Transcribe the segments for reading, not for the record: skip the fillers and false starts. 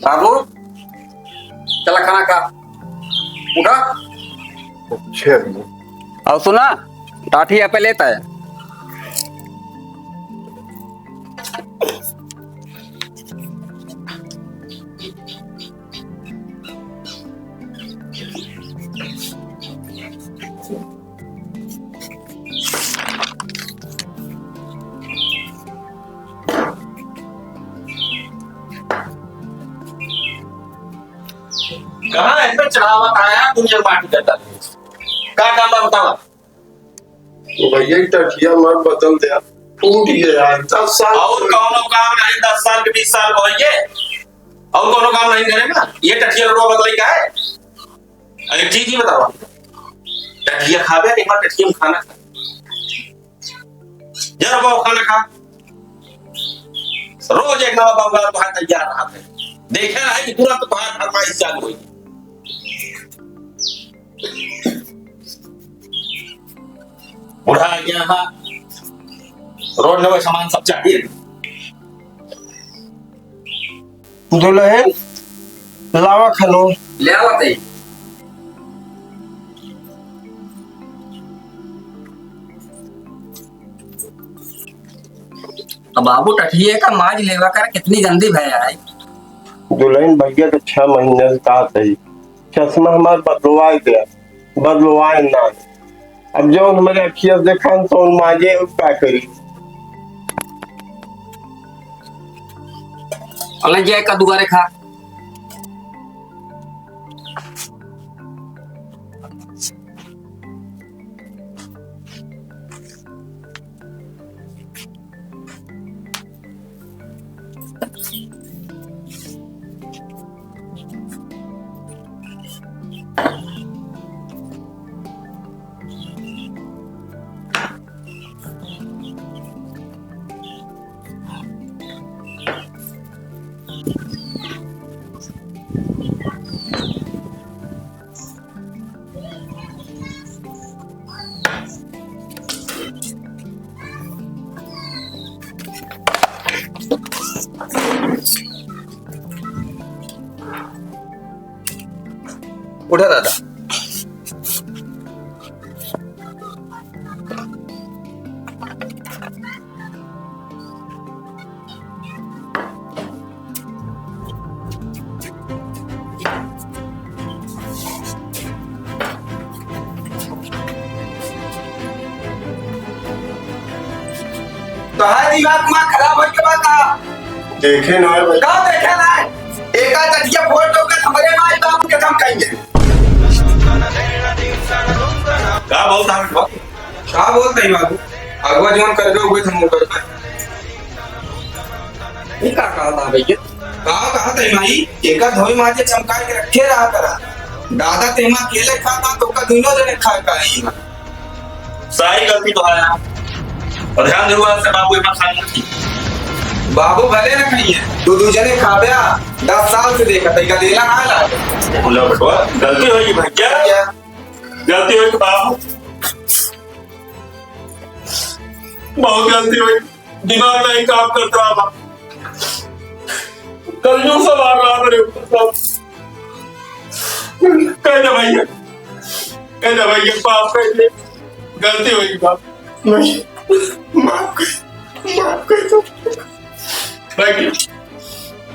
बाबू चला खाना खा। उठा। अच्छा और सुना, टाठी यहाँ पे लेता है। कहाँ है पे चढ़ावा आया दुनिया पार्टी करता क्या काम था बतावा। भैया टकिया मत बदल दिया, टूट गया 10 साल। और कौनो काम नहीं 10 साल के 20 साल होइए और कौनो काम नहीं करेगा। ये टकिया रोड बदलाई का है। अरे ठीक ही बतावा, टकिया खावे एक बार टकिया में खाना खा जरा वो खाना खा। रोज एक नवा बाबा तो हाथ तैयार रहा है। देखे ना है कि तुरंत तो हाथ फरमाइश चालू हुई। बुढ़ा यहाँ रोड में सामान सब चाहिए। दुल्हन लावा खलो ले आवत है। अब बाबू टठिए का माज लेवा कर कितनी गंदी भैया है। दुल्हन भैया तो 6 महीने से कहा था चश्मा हमारे बदलवाए गया, बदलवाए ना। अब जो हमारे अखिया देखा तो माजे क्या करी। अलग जाए का दुबारे खा। उठा दादा। कहा दिमाग खराब हो के बाद देखे ना का देखा ना एका टटिया फोटो का हमारे माई बाप के काम कहेंगे। का बोलता है बाबू? क्या बोलते हैं बाबू? अगवा जोन कर गए हुए हम कर पाए। ये का कहा था भैया? कहा था भाई एका धोई माजे चमका के रखे रहा करा। दादा तेमा केले खाता तो का दोनों जने खा का ही। सारी गलती तो है और ध्यान देवा से बाबू इमा खाना थी। बाबू भले न खाइए तू दूजने खाबया 10 साल से देखा तैका देला ना ला। बोला बटवा गलती होगी भैया, गलती हुई बाबू, बहुत गलती हुई। दिमाग नहीं काम करता रहा, कलयुग सवार रहा मेरे ऊपर। कह दे भैया, कह दे भैया पाप कर दे, गलती हुई बाप। नहीं माफ कर दो।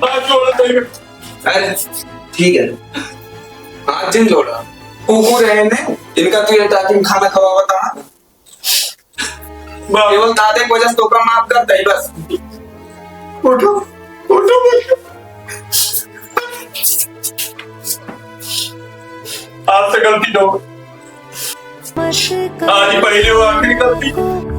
हाथ जोड़ा देगा। अरे ठीक है आज दिन जोड़ा कुकू रहे ने इनका तू ये टाटी में खाना खवावा था केवल दादे को वजह तो का माफ कर दे बस। उठो उठो भैया, आज से गलती दो, आज पहली और आखिरी गलती।